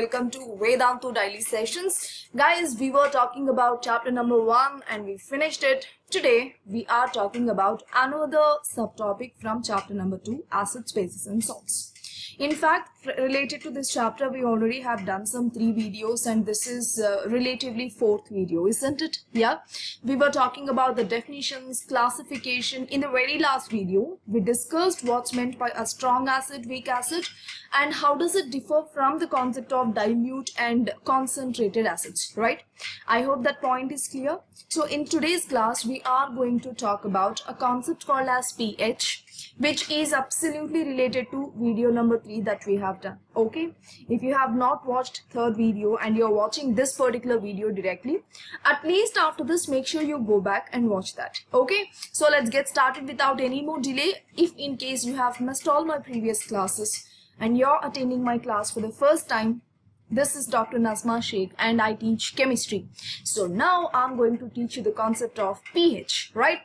welcome to Vedantu Daily Sessions. Guys, we were talking about chapter number 1 and we finished it. Today, we are talking about another subtopic from chapter number 2, acids, bases and salts. In fact, related to this chapter, we already have done some 3 videos and this is relatively 4th video, isn't it? Yeah, we were talking about the definitions, classification. In the very last video, we discussed what's meant by a strong acid, weak acid, and how does it differ from the concept of dilute and concentrated acids, right? I hope that point is clear. So in today's class, we are going to talk about a concept called as pH, which is absolutely related to video number 3 that we have done. Okay, if you have not watched 3rd video and you're watching this particular video directly, at least after this make sure you go back and watch that. Okay, so let's get started without any more delay. If in case you have missed all my previous classes and you're attending my class for the first time, this is Dr. Nazma Sheikh and I teach chemistry. So now I'm going to teach you the concept of pH, right?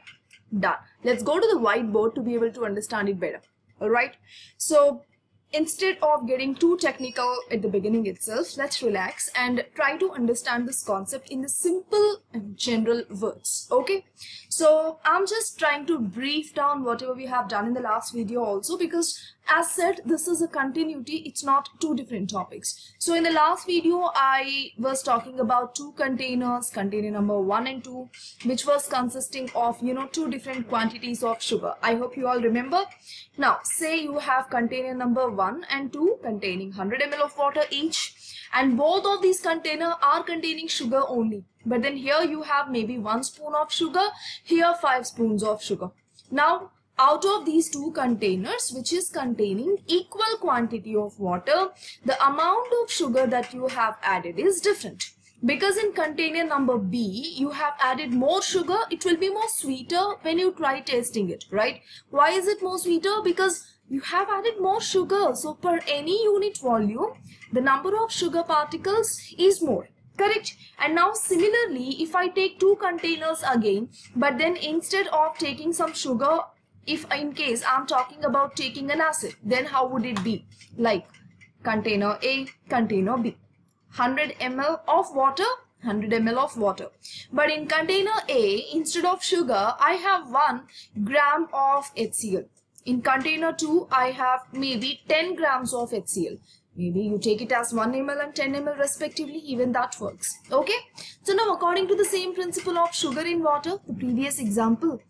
Done. Let's go to the whiteboard to be able to understand it better. Alright, so instead of getting too technical at the beginning itself, let's relax and try to understand this concept in the simple and general words. Okay, so I'm just trying to brief down whatever we have done in the last video also, because as said, this is a continuity, it's not two different topics. So in the last video, I was talking about 2 containers, container number 1 and 2, which was consisting of, 2 different quantities of sugar. I hope you all remember. Now, say you have container number 1 and 2 containing 100 ml of water each, and both of these containers are containing sugar only. But then here you have maybe 1 spoon of sugar, here 5 spoons of sugar. Now, out of these 2 containers, which is containing equal quantity of water, the amount of sugar that you have added is different. Because in container number B, you have added more sugar, it will be more sweeter when you try tasting it, right? Why is it more sweeter? Because you have added more sugar. So per any unit volume, the number of sugar particles is more. Correct? And now similarly, if I take 2 containers again, but then instead of taking some sugar, if in case I'm talking about taking an acid, then how would it be? Like container A, container B. 100 ml of water, 100 ml of water. But in container A, instead of sugar, I have 1 gram of HCl. In container 2, I have maybe 10 grams of HCl. Maybe you take it as 1 ml and 10 ml respectively, even that works. Okay? So now according to the same principle of sugar in water, the previous example,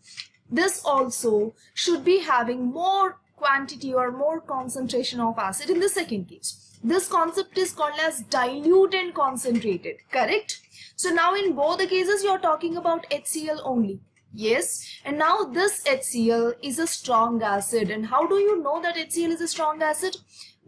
this also should be having more quantity or more concentration of acid in the second case. This concept is called as dilute and concentrated, correct? So now in both the cases you are talking about HCl only. Yes, and now this HCl is a strong acid. And how do you know that HCl is a strong acid?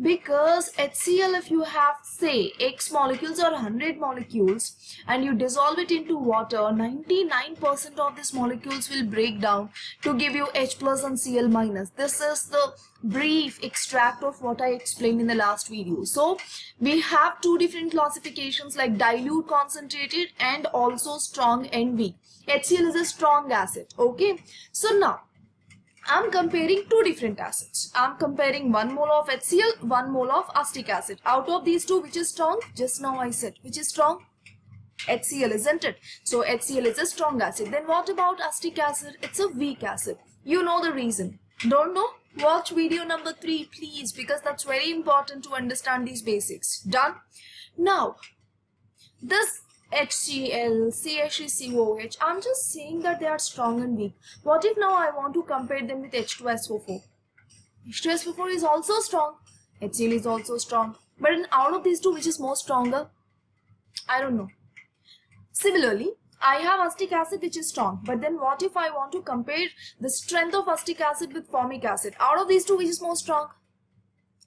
Because HCl, if you have say X molecules or 100 molecules and you dissolve it into water, 99% of these molecules will break down to give you H plus and Cl minus. This is the brief extract of what I explained in the last video. So we have 2 different classifications like dilute, concentrated, and also strong and weak. HCl is a strong acid. Okay, so now I'm comparing 2 different acids. I'm comparing 1 mole of HCl, 1 mole of acetic acid. Out of these 2, which is strong? Just now I said, which is strong? HCl, isn't it? So HCl is a strong acid. Then what about acetic acid? It's a weak acid. You know the reason. Don't know? Watch video number 3, please, because that's very important to understand these basics. Done? Now, this HCl, CH3COOH, I'm just saying that they are strong and weak. What if now I want to compare them with H2SO4? H2SO4 is also strong. HCl is also strong. But out of these 2, which is more stronger? I don't know. Similarly, I have acetic acid which is strong. But then what if I want to compare the strength of acetic acid with formic acid? Out of these 2, which is more strong?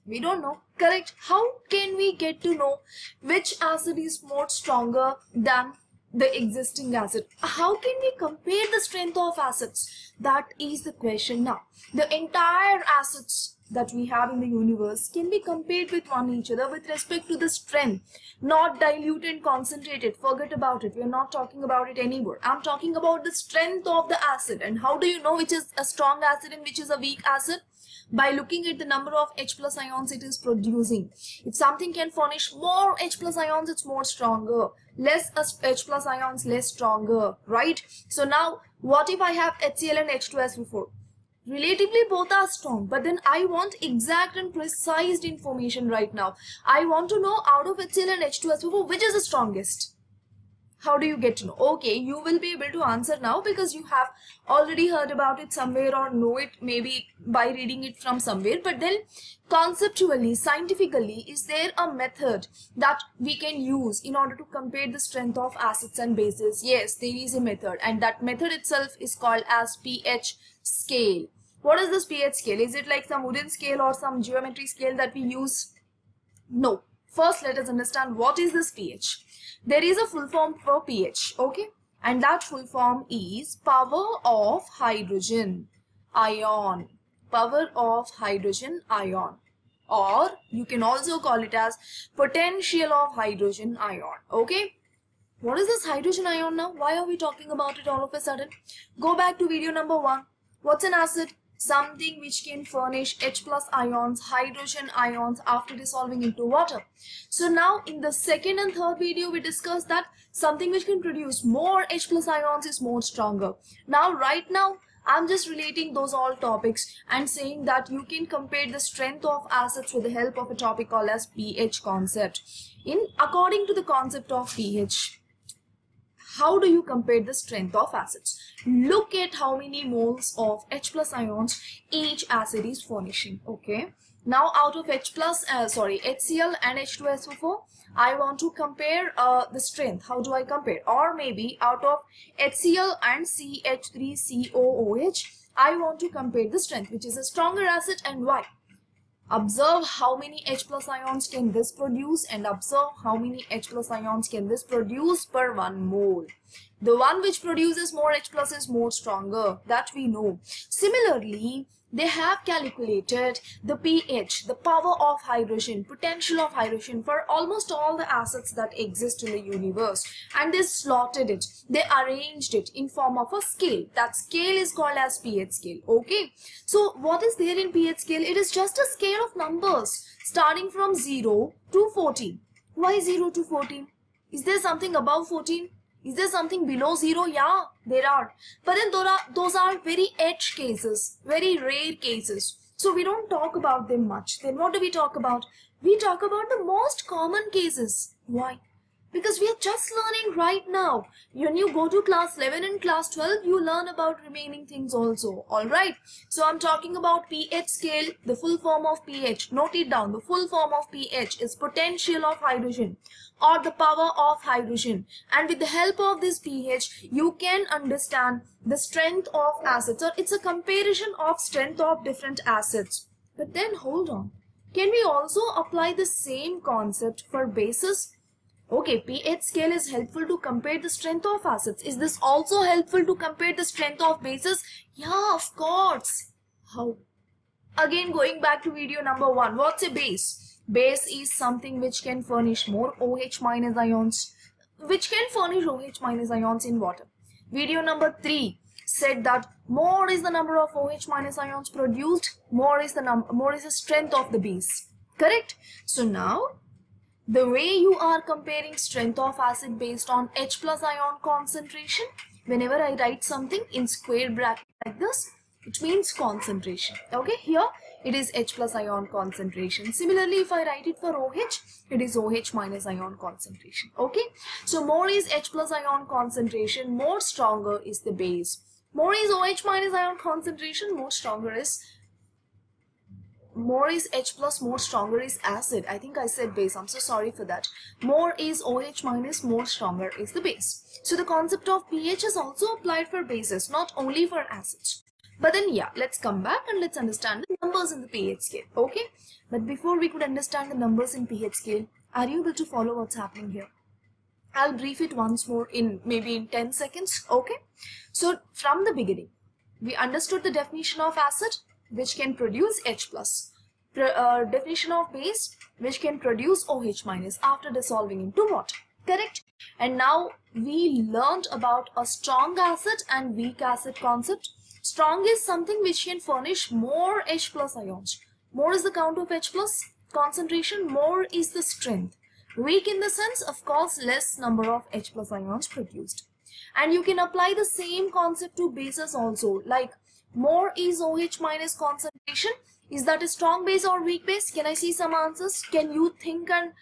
We don't know, correct? How can we get to know which acid is more stronger than the existing acid? How can we compare the strength of acids? That is the question now. The entire acids that we have in the universe can be compared with one each other with respect to the strength, not dilute and concentrated. Forget about it. We are not talking about it anymore. I'm talking about the strength of the acid. And how do you know which is a strong acid and which is a weak acid? by looking at the number of H plus ions it is producing. If something can furnish more H plus ions, it's more stronger. Less H plus ions, less stronger, right? So now, what if I have HCl and H2SO4? Relatively both are strong, but then I want exact and precise information right now. I want to know out of HCl and H2SO4 which is the strongest. How do you get to know? Okay, you will be able to answer now because you have already heard about it somewhere or know it maybe by reading it from somewhere. But then conceptually, scientifically, is there a method that we can use in order to compare the strength of acids and bases? Yes, there is a method, and that method itself is called as pH scale. What is this pH scale? Is it like some wooden scale or some geometry scale that we use? No. First, let us understand what is this pH. There is a full form for pH, okay? And that full form is power of hydrogen ion. Power of hydrogen ion. Or you can also call it as potential of hydrogen ion, okay? What is this hydrogen ion now? Why are we talking about it all of a sudden? Go back to video number 1. What's an acid? Something which can furnish H plus ions, hydrogen ions after dissolving into water. So now in the second and third video we discussed that something which can produce more H plus ions is more stronger. Now right now I'm just relating those all topics and saying that you can compare the strength of acids with the help of a topic called as pH concept. According to the concept of pH, how do you compare the strength of acids? Look at how many moles of H plus ions each acid is furnishing. Okay. Now out of HCl and H2SO4, I want to compare the strength. How do I compare? Or maybe out of HCl and CH3COOH, I want to compare the strength, which is a stronger acid, and why? Observe how many H plus ions can this produce and observe how many H plus ions can this produce per 1 mole. The one which produces more H plus is more stronger, that we know. Similarly, they have calculated the pH, the power of hydrogen, potential of hydrogen for almost all the acids that exist in the universe, and they slotted it, they arranged it in form of a scale. That scale is called as pH scale. Okay, so what is there in pH scale? It is just a scale of numbers starting from 0 to 14. Why 0 to 14? Is there something above 14? Is there something below 0? Yeah, there are. But then those are very edge cases, very rare cases. So we don't talk about them much. Then what do we talk about? We talk about the most common cases. Why? Because we are just learning right now. When you go to class 11 and class 12, you learn about remaining things also. Alright. So I'm talking about pH scale, the full form of pH. Note it down. The full form of pH is potential of hydrogen, or the power of hydrogen. And with the help of this pH, you can understand the strength of acids, or it's a comparison of strength of different acids. But then hold on. Can we also apply the same concept for bases? Okay, pH scale is helpful to compare the strength of acids. Is this also helpful to compare the strength of bases? Yeah, of course. How? Again, going back to video number 1. What's a base? Base is something which can furnish more OH minus ions. Which can furnish OH minus ions in water. Video number 3 said that more is the number of OH minus ions produced, more is the strength of the base. Correct? So now, the way you are comparing strength of acid based on H plus ion concentration, whenever I write something in square bracket like this, it means concentration. Okay, here it is H plus ion concentration. Similarly, if I write it for OH, it is OH minus ion concentration. Okay, so more is H plus ion concentration, more stronger is the base. More is OH minus ion concentration, more is H plus, more stronger is acid. I think I said base. I'm so sorry for that. More is OH minus, more stronger is the base. So the concept of pH is also applied for bases, not only for acids. But then yeah, let's come back and let's understand the numbers in the pH scale. Okay. But before we could understand the numbers in pH scale, are you able to follow what's happening here? I'll brief it once more in maybe in 10 seconds. Okay. So from the beginning, we understood the definition of acid, which can produce H plus. Definition of base, which can produce OH minus after dissolving into water. Correct? And now we learned about a strong acid and weak acid concept. Strong is something which can furnish more H plus ions. More is the count of H plus concentration, more is the strength. Weak in the sense, of course, less number of H plus ions produced. And you can apply the same concept to bases also, like more is OH minus concentration. Is that a strong base or weak base? Can I see some answers? Can you think and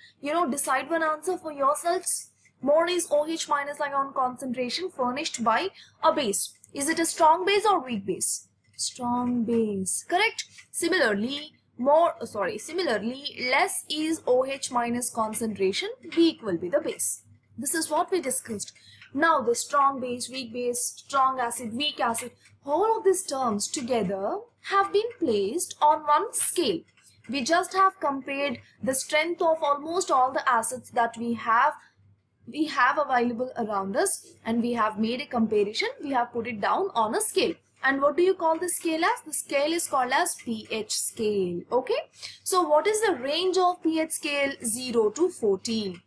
decide one answer for yourselves? More is OH minus ion concentration furnished by a base. Is it a strong base or weak base? Strong base, correct. Similarly, less is OH minus concentration, weak will be the base. This is what we discussed. Now the strong base, weak base, strong acid, weak acid, all of these terms together have been placed on one scale. We just have compared the strength of almost all the acids that we have available around us, and we have made a comparison. We have put it down on a scale. And what do you call the scale as? The scale is called as pH scale. Okay. So what is the range of pH scale? 0 to 14.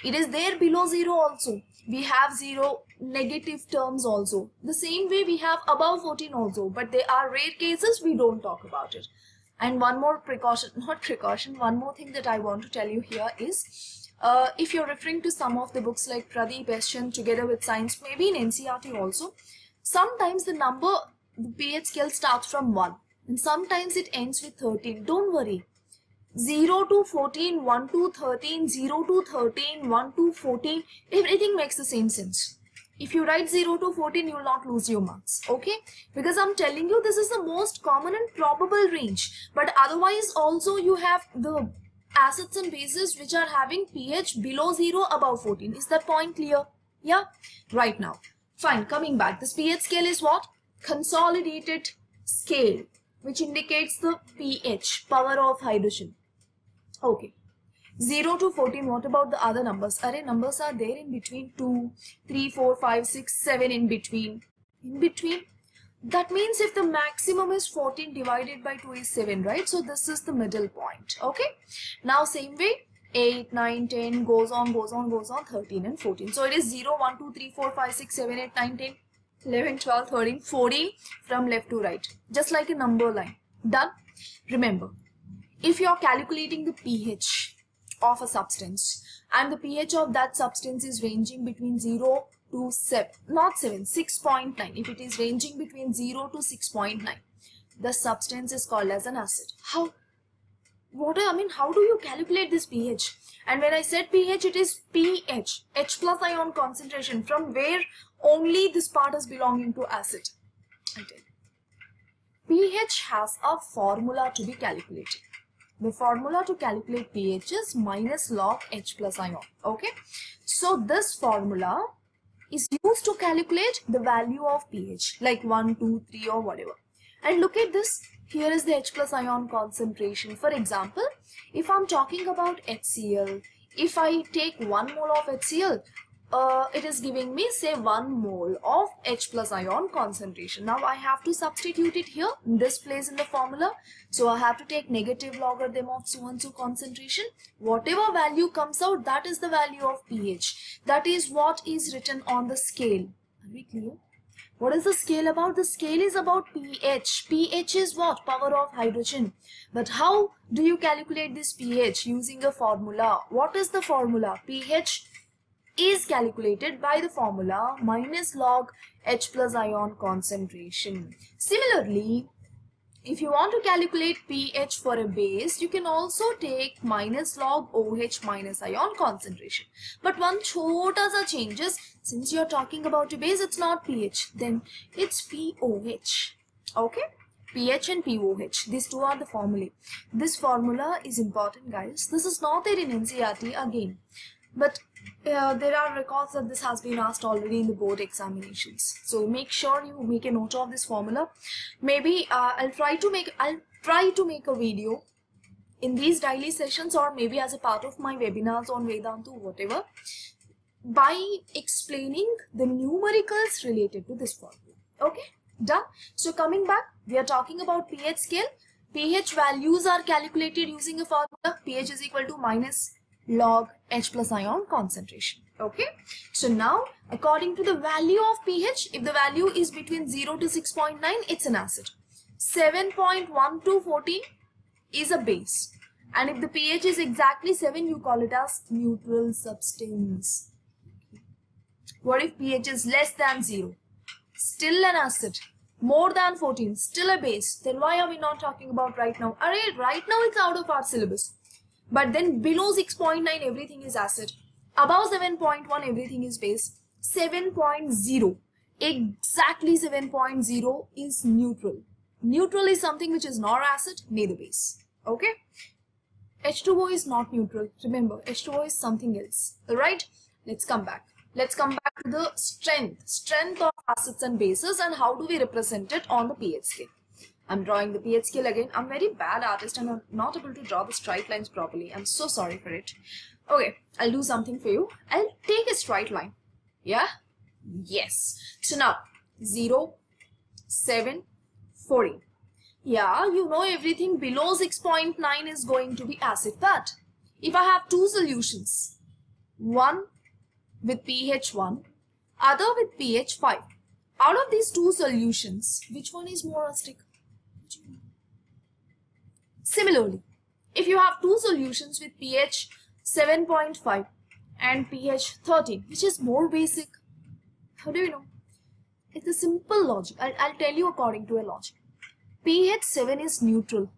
It is there below 0 also. We have 0 negative terms also. The same way we have above 14 also. But they are rare cases. We don't talk about it. And one more one more thing that I want to tell you here is, if you're referring to some of the books like Pradeep Eschen together with science, maybe in NCERT also, sometimes the pH scale starts from 1 and sometimes it ends with 13. Don't worry. 0 to 14, 1 to 13, 0 to 13, 1 to 14, everything makes the same sense. If you write 0 to 14, you will not lose your marks, okay? Because I'm telling you, this is the most common and probable range. But otherwise also you have the acids and bases which are having pH below 0, above 14. Is that point clear? Yeah? Right now. Fine, coming back. This pH scale is what? Consolidated scale, which indicates the pH, power of hydrogen. Okay. 0 to 14, what about the other numbers? Array numbers are there in between, 2, 3, 4, 5, 6, 7 in between. In between. That means if the maximum is 14 divided by 2 is 7, right? So this is the middle point. Okay. Now same way, 8, 9, 10 goes on, 13 and 14. So it is 0, 1, 2, 3, 4, 5, 6, 7, 8, 9, 10, 11, 12, 13, 14 from left to right. Just like a number line. Done? Remember, if you are calculating the pH of a substance and the pH of that substance is ranging between 0 to 6.9. If it is ranging between 0 to 6.9, the substance is called as an acid. How do you calculate this pH? And when I said pH, it is pH, H plus ion concentration, from where only this part is belonging to acid. I tell you. pH has a formula to be calculated. The formula to calculate pH is minus log H plus ion. Okay. So this formula is used to calculate the value of pH, like 1, 2, 3 or whatever. And look at this. Here is the H plus ion concentration. For example, if I'm talking about HCl, if I take 1 mole of HCl, it is giving me say 1 mole of H plus ion concentration. Now I have to substitute it here in this place in the formula. So I have to take negative logarithm of so and so concentration. Whatever value comes out, that is the value of pH. That is what is written on the scale. Are we clear? What is the scale about? The scale is about pH. pH is what? Power of hydrogen. But how do you calculate this pH? Using a formula. What is the formula? pH is calculated by the formula minus log H plus ion concentration. Similarly, if you want to calculate pH for a base, you can also take minus log OH minus ion concentration. But one chota sa changes, since you are talking about a base, it's not pH, then it's POH. Okay? pH and POH. These two are the formulae. This formula is important, guys. This is not there in NCERT again. But there are records that this has been asked already in the board examinations. So make sure you make a note of this formula. Maybe I'll try to make a video in these daily sessions, or maybe as a part of my webinars on Vedantu, whatever, by explaining the numericals related to this formula. Okay, done. So coming back, we are talking about pH scale. pH values are calculated using a formula. pH is equal to minus log H plus ion concentration. Okay, so now according to the value of pH, if the value is between 0 to 6.9, it's an acid. 7.1 to 14 is a base, and if the pH is exactly 7, you call it as neutral substance. What if pH is less than 0? Still an acid. More than 14, still a base. Then why are we not talking about right now? Alright, right now it's out of our syllabus. But then below 6.9, everything is acid. Above 7.1, everything is base. 7.0, exactly 7.0 is neutral. Neutral is something which is not acid, neither base. Okay? H2O is not neutral. Remember, H2O is something else. Alright? Let's come back. Let's come back to the strength of acids and bases, and how do we represent it on the pH scale. I'm drawing the pH scale again. I'm very bad artist and I'm not able to draw the straight lines properly. I'm so sorry for it. Okay, I'll do something for you. I'll take a straight line. Yeah? Yes. So now, 0, 7, 14. Yeah, you know everything below 6.9 is going to be acid. But if I have two solutions, one with pH 1, other with pH 5. Out of these two solutions, which one is more acidic? Similarly, if you have two solutions with pH 7.5 and pH 13, which is more basic, how do you know? It's a simple logic. I'll tell you according to a logic. pH 7 is neutral.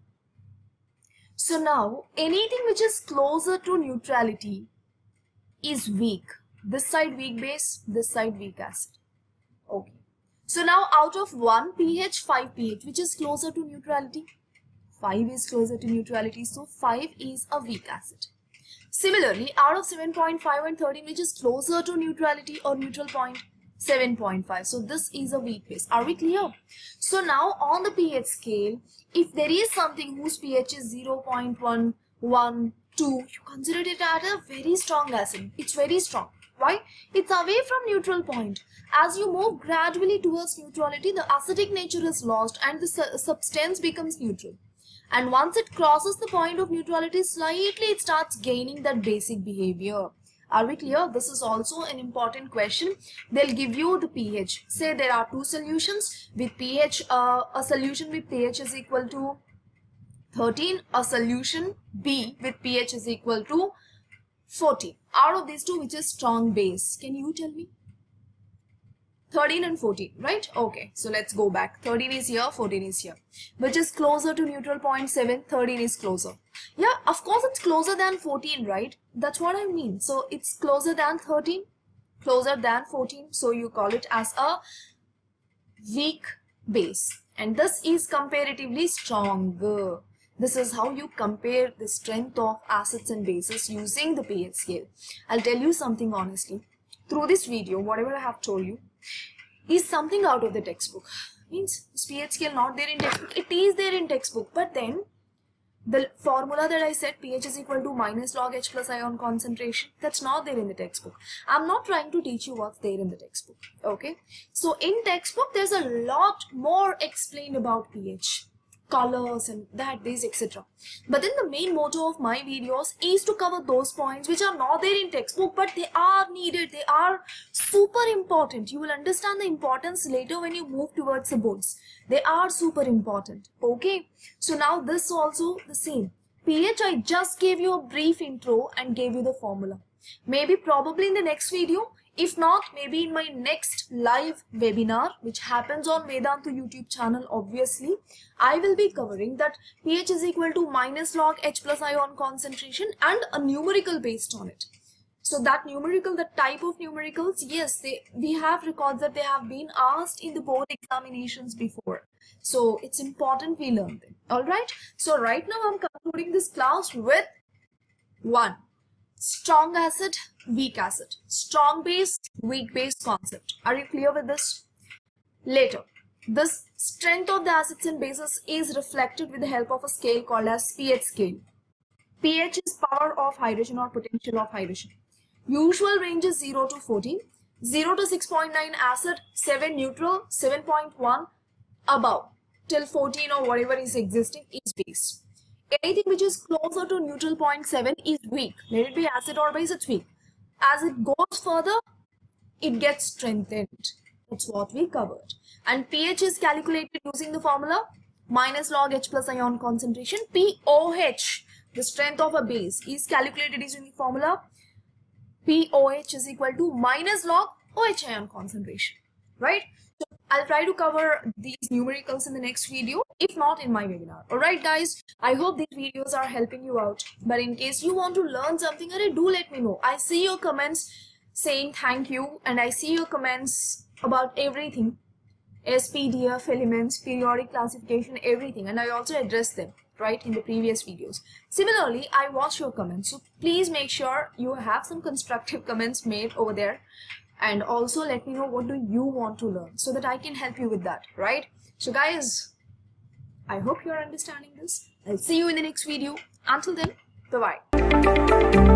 So now, anything which is closer to neutrality is weak. This side weak base, this side weak acid. Okay. So now out of 1 pH, 5 pH, which is closer to neutrality? 5 is closer to neutrality, so 5 is a weak acid. Similarly, out of 7.5 and 13, which is closer to neutrality or neutral point? 7.5. So this is a weak base. Are we clear? So now on the pH scale, if there is something whose pH is 0.1, 1, 2, you consider it as a very strong acid. It's very strong. Why? It's away from neutral point. As you move gradually towards neutrality, the acidic nature is lost and the substance becomes neutral. And once it crosses the point of neutrality, slightly it starts gaining that basic behavior. Are we clear? This is also an important question. They'll give you the pH. Say there are two solutions with pH, a solution with pH is equal to 13, a solution B with pH is equal to 14. Out of these two, which is strong base? Can you tell me? 13 and 14, right? Okay, so let's go back. 13 is here, 14 is here. Which is closer to neutral point 7, 13 is closer. Yeah, of course it's closer than 14, right? That's what I mean. So it's closer than 13, closer than 14. So you call it as a weak base. And this is comparatively stronger. This is how you compare the strength of acids and bases using the pH scale. I'll tell you something honestly. Through this video, whatever I have told you is something out of the textbook. Means this pH scale not there in textbook. It is there in textbook, but then the formula that I said, pH is equal to minus log H plus ion concentration, that's not there in the textbook. I'm not trying to teach you what's there in the textbook. Okay, so in textbook there's a lot more explained about pH, colors and that, this, etc. But then the main motto of my videos is to cover those points which are not there in textbook, but they are needed. They are super important. You will understand the importance later when you move towards the boards. They are super important. Okay, so now this also the same. pH, I just gave you a brief intro and gave you the formula. Maybe probably in the next video, if not, maybe in my next live webinar, which happens on Vedanta YouTube channel, obviously, I will be covering that pH is equal to minus log H plus ion concentration and a numerical based on it. So that numerical, the type of numericals, yes, we have records that they have been asked in the board examinations before. So it's important we learn them. Alright, so right now I'm concluding this class with 1. Strong acid, weak acid. Strong base, weak base concept. Are you clear with this? Later, this strength of the acids and bases is reflected with the help of a scale called as pH scale. pH is power of hydrogen or potential of hydrogen. Usual range is 0 to 14. 0 to 6.9 acid, 7 neutral, 7.1 above till 14 or whatever is existing is base. Anything which is closer to neutral point 7 is weak. Let it be acid or base, it's weak. As it goes further, it gets strengthened. That's what we covered. And pH is calculated using the formula minus log H plus ion concentration. pOH, the strength of a base, is calculated using the formula pOH is equal to minus log OH ion concentration, right? So I'll try to cover these numericals in the next video, if not in my webinar. Alright guys, I hope these videos are helping you out. But in case you want to learn something, do let me know. I see your comments saying thank you, and I see your comments about everything. SPDF, elements, periodic classification, everything, and I also address them right in the previous videos. Similarly, I watch your comments, so please make sure you have some constructive comments made over there, and also let me know what do you want to learn so that I can help you with that, right? So guys, I hope you're understanding this. I'll see you in the next video. Until then, bye bye.